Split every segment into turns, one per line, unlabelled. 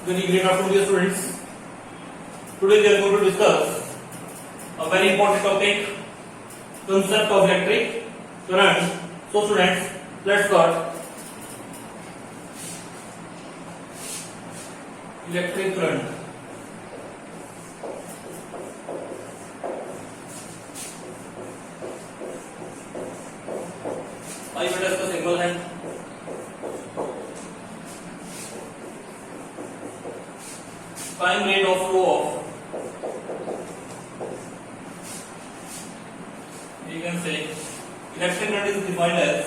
Very great afternoon, dear students. Today we are going to discuss a very important topic, concept of electric current. So students, let's start. Electric current. आइए बेटा इसका symbol है time rate of flow of, you can say electric current is defined as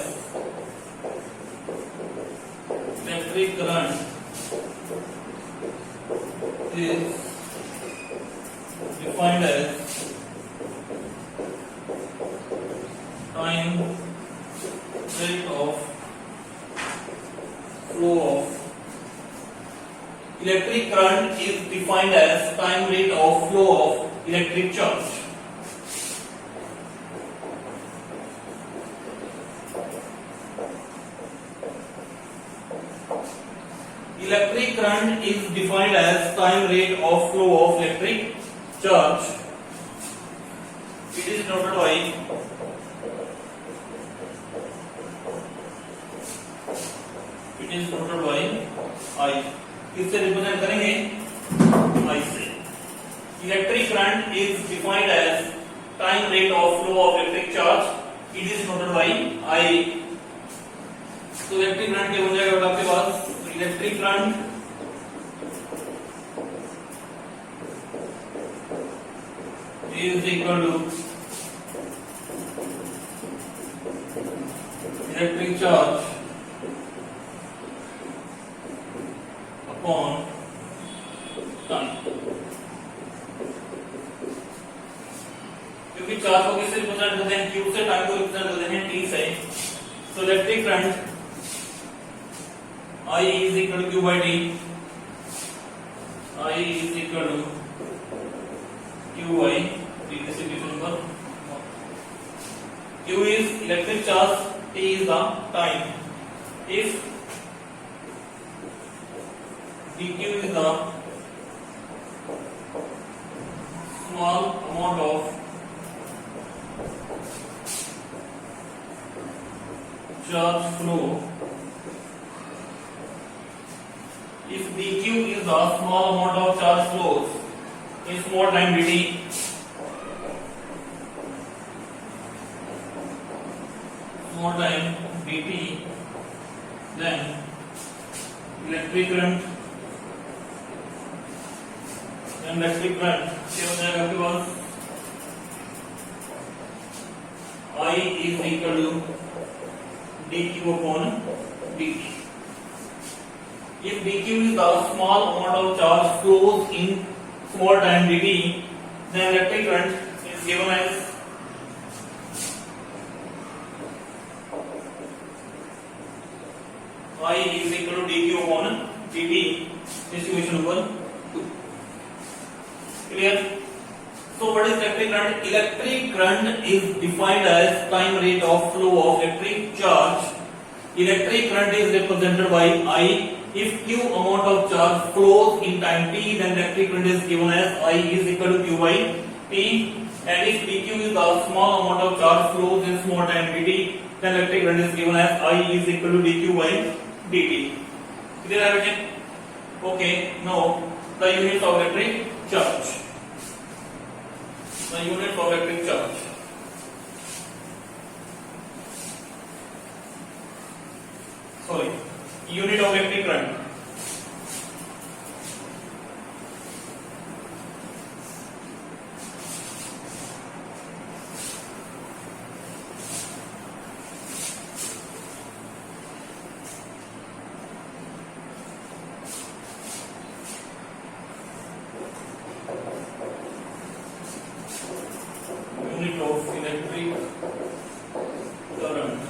electric current is defined as time rate of flow of. Electric current is defined as time rate of flow of electric charge. Electric current is defined as time rate of flow of electric charge. It is denoted by I. किससे represent करेंगे? I से. Electric current is defined as time rate of flow of electric charge. It is denoted by I. तो electric current क्या बन जाएगा आपके पास? Electric current is equal to electric charge upon time. क्योंकि चार्ज को किससे रिप्रेजेंट करते हैं? Q से, टाइम को रिप्रेजेंट करते हैं T से. So electric current I is equal to Q by T. I is equal to Q by T. This is equation number 1. Q is electric charge, T is the time. If dq is the small amount of charge flow, if dq is the small amount of charge flows in small time dt, small time dt, then electric current क्या हो जाएगा आपके पास? I is equal to dq upon dt. If dq is the small amount of charge flows in small time dt, then electric current is given as I is equal to dq upon dt. This is equation number 2. Clear? So what is electric current? Electric current is defined as time rate of flow of electric charge. Electric current is represented by I. If Q amount of charge flows in time t, then electric current is given as I is equal to Q by T. And if dq is the small amount of charge flows in small time dt, then electric current is given as I is equal to dq by dt. Clear everything? Okay. Now the units of electric charge. The unit of electric charge. Sorry, unit of electric current. Unit of electric current.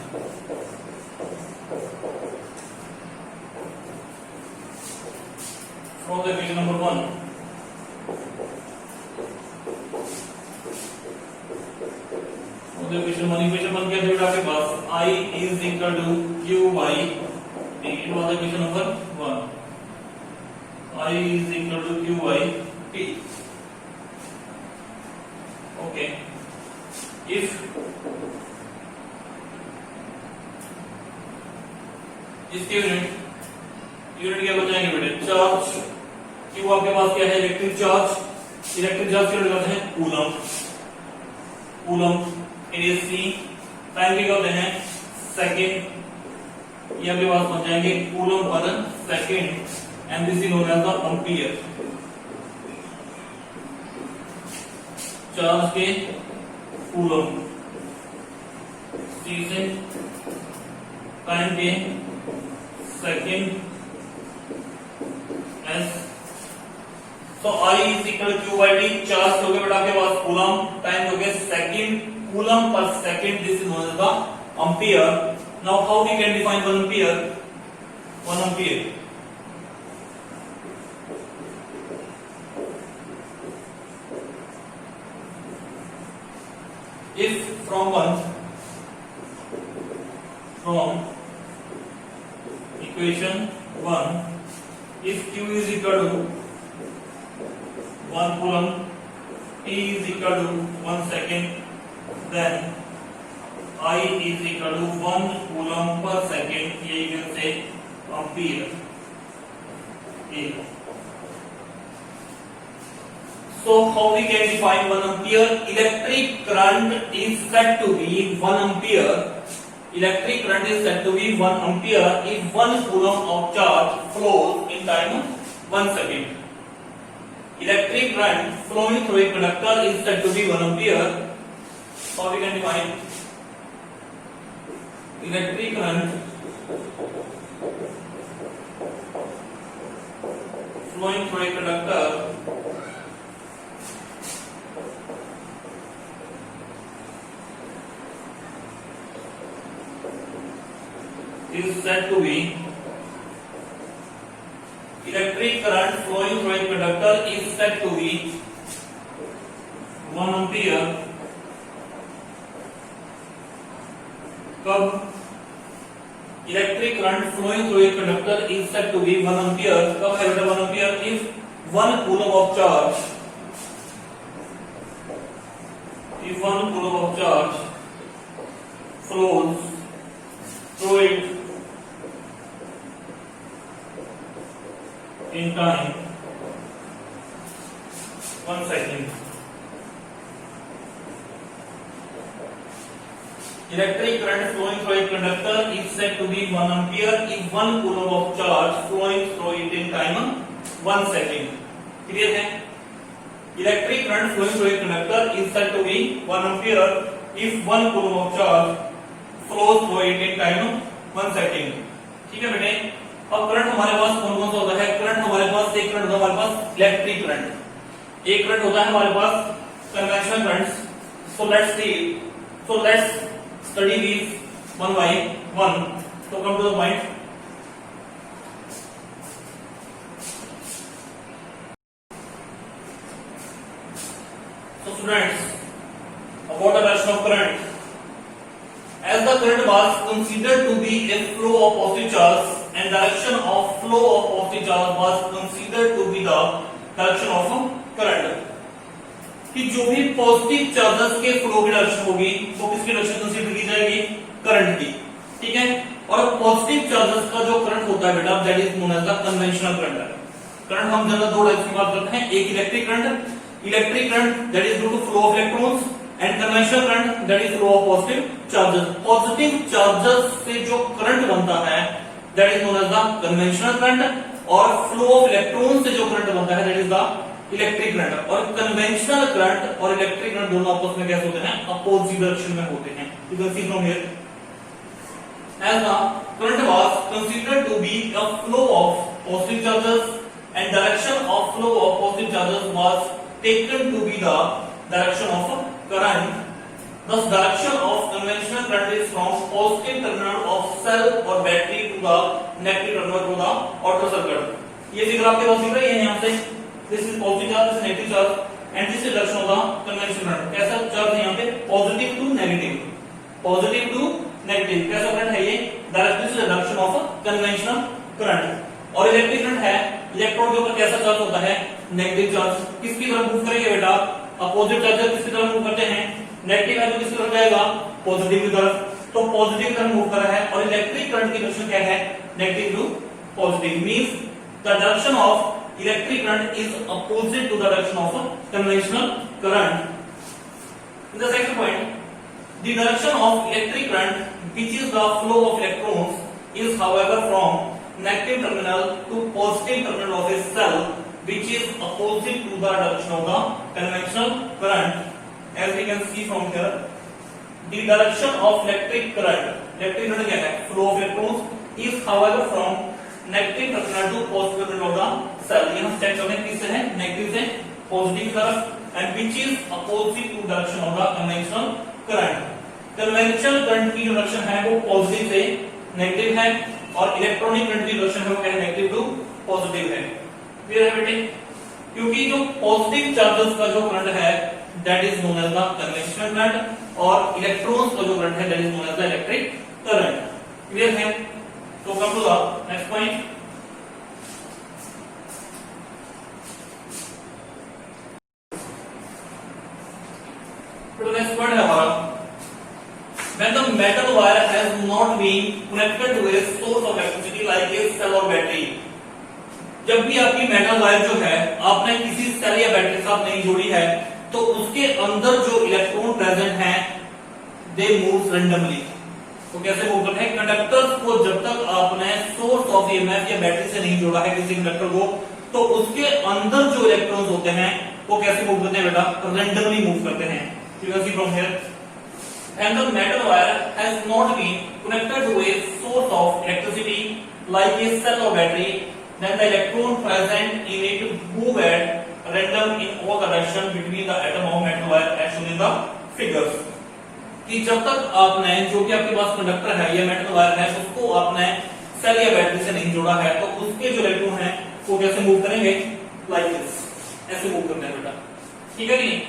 From the equation number 1. From the equation 1 क्या थे बेटा आपके पास? I is equal to Q by T. It was equation number 1. I is equal to Q by T. Okay. If इसके unit क्या बचाएंगे बेटे? Charge. Q आपके पास क्या है? Electric charge. इलेक्ट्रिक चार्ज क्या होते हैं? कूलम। कूलम एरिया सी। टाइम क्या होते हैं? सेकेंड। ये आपके पास बच जाएंगे coulomb per second and this is known as the ampere. Charge के कूलम सी से टाइम के second S. So I is equal Q by T. Charge हो गया बेटा आपके पास कूलम, टाइम हो गया second, coulomb per second, this is known as the ampere. Now how we can define 1 ampere? 1 ampere if from equation 1, if Q is equal to 1 coulomb, T is equal to 1 second, then I is equal to 1 coulomb per second. ये you can say ampere. So how we can define 1 ampere? Electric current is said to be 1 ampere. Electric current is said to be 1 ampere if 1 coulomb of charge flows in time 1 second. Electric current flowing through a conductor is said to be 1 ampere. How we can define electric current flowing through a conductor is said to be electric current flowing through a conductor is said to be 1 ampere कब electric current flowing through a conductor is said to be 1 ampere कब है बेटा 1 ampere if 1 coulomb of charge flows through it in time 1 second. Electric current flowing through a conductor is said to be 1 ampere if 1 coulomb of charge flowing through it in time 1 second. Clear है? Electric current flowing through a conductor is said to be 1 ampere if 1 coulomb of charge flows through it in time 1 second. ठीक है बेटे? अब current हमारे पास कौन कौन सा होता है? करंट हमारे पास एक करंट होता है हमारे पास इलेक्ट्रिक करंट, एक करंट होता है हमारे पास conventional currents. So let's study these one by one. तो come to the point. So students, about the direction of current, as the current was considered to be a flow of positive charge and direction of flow of positive charge was considered to be the direction of current. कि जो भी positive charges के flow की direction होगी वो किसकी direction consider की जाएगी? करंट की. ठीक है. और पॉजिटिव चार्जेस का जो करंट होता है बेटा that is known as the conventional current. Current हम जनरल दो टाइप्स की बात करते हैं. एक electric current that is due to flow of electrons and conventional current that is flow of positive charges. Positive charges से जो करंट बनता है that is known as the conventional current और फ्लो ऑफ इलेक्ट्रॉन से जो current बनता है that is the electric current. और कन्वेंशनल करंट और इलेक्ट्रिक करंट दोनों आपस में कैसे होते हैं? अपोजिट डायरेक्शन में होते हैं. You can see from here as the current was considered to be a flow of positive charges and direction of flow of positive charges was taken to be the direction of current. Thus direction of conventional current is from positive terminal of cell or battery to the negative terminal to the outer circuit. ये figure आपके पास दिख रही है यहाँ से. This is positive charge, this is negative charge and this is direction of the conventional current. कैसा charge है यहाँ पे? Positive to negative. Positive to negative कैसा करंट है ये? Directly direction of conventional current. और इलेक्ट्रिक करंट है electron के ऊपर कैसा चार्ज होता है, नेगेटिव चार्ज। किसकी तरफ मूव करेंगे बेटा, अपोजिट चार्ज किसकी तरफ मूव करते हैं, नेगेटिव है तो किसकी तरफ जाएगा, पॉजिटिव की तरफ। तो पॉजिटिव तरफ मूव कर रहा है और इलेक्ट्रिक करंट की डायरेक्शन क्या है, negative to positive, means the direction of electric current is opposite to the direction of conventional current. In the second point, the direction of electric current, which is the flow of electrons, is however from negative terminal to positive terminal of a cell, which is opposite to the direction of the conventional current. As we can see from here, the direction of electric current क्या है, flow of electrons, is however from negative terminal to positive terminal of the cell. यहाँ step चल रहे हैं, किससे है, negative से positive तरफ, and which is opposite to direction of the conventional current. Conventional current की डायरेक्शन है वो पॉजिटिव से नेगेटिव है और इलेक्ट्रॉनिक करंट की डायरेक्शन है वो क्या है, नेगेटिव टू पॉजिटिव है। क्लियर है बेटे, क्योंकि जो पॉजिटिव चार्जेस का जो करंट है that is known as the conventional current और इलेक्ट्रॉन्स का जो करंट है that is known as the electric current. Clear है, तो come to the next point. तो नेक्स्ट पॉइंट है हमारा, when the metal wire has not been connected to a source of electricity like a cell or battery। जब भी आपकी metal wire जो है आपने किसी सेल या बैटरी के साथ नहीं जोड़ी है तो उसके अंदर जो इलेक्ट्रॉन प्रेजेंट हैं दे मूव रैंडमली। तो कैसे मूव करते हैं, कंडक्टर्स को जब तक आपने सोर्स ऑफ ईएमएफ या बैटरी से नहीं जोड़ा है किसी कंडक्टर को, तो उसके अंदर जो इलेक्ट्रॉन्स होते हैं वो कैसे मूव करते हैं बेटा, रैंडमली मूव करते हैं। You can see from here, and the metal wire has not been connected to a source of electricity like a cell or battery, then the electron present in it move at random in all direction between the atom of metal wire as shown in the figures। कि जब तक आपने जो कि आपके पास conductor है या metal wire है उसको आपने सेल या बैटरी से नहीं जोड़ा है तो उसके जो इलेक्ट्रॉन है वो कैसे मूव करेंगे, लाइक दिस, ऐसे मूव करते हैं बेटा। ठीक है नहीं,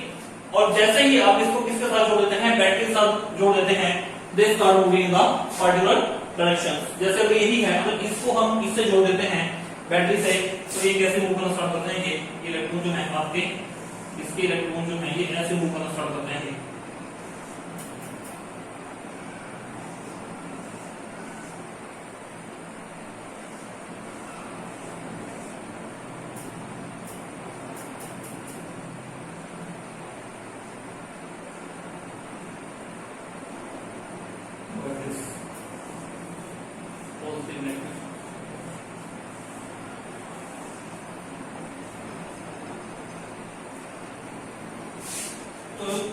और जैसे ही आप इसको किसके साथ जोड़ देते हैं, बैटरी के साथ जोड़ देते हैं, दे start moving in the particular direction. जैसे अगर यही है तो इसको हम इससे जोड़ देते हैं बैटरी से, तो ये कैसे मूव करना स्टार्ट करते हैं, ये इलेक्ट्रॉन जो है आपके, इसके इलेक्ट्रॉन जो है ये ऐसे मूव करना स्टार्ट करते हैं।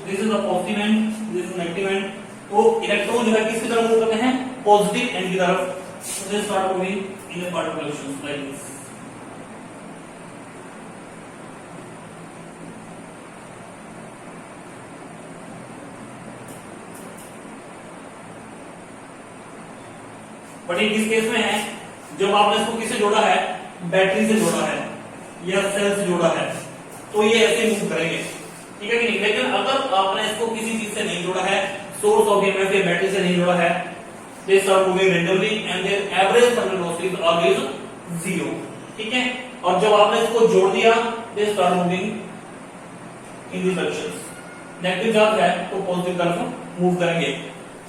This is the positive and, this is negative and. तो इलेक्ट्रॉन जो है किसकी तरफ मूव करते हैं, पॉजिटिव एंड की तरफ। So they start moving in a particle direction like this। But ये किस केस में है, जब आपने इसको किससे जोड़ा है, बैटरी से जोड़ा है या सेल से जोड़ा है, तो ये ऐसे मूव करेंगे। ठीक है कि नहीं, लेकिन अगर आपने इसको किसी चीज से नहीं जोड़ा है, सोर्स ऑफ ईएमएफ या बैटरी से नहीं जोड़ा है, they start moving randomly and their average terminal velocity is always 0। ठीक है, और जब आपने इसको जोड़ दिया they start moving in this direction. Negative charge है तो पॉजिटिव तरफ मूव करेंगे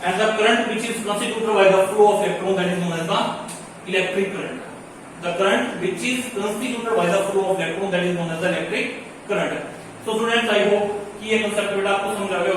and the current which is constituted by the flow of electron that is known as the electric current. The current which is constituted by the flow of electron that is known as the electric current. तो students I hope कि ये concept बेटा आपको समझ आ गया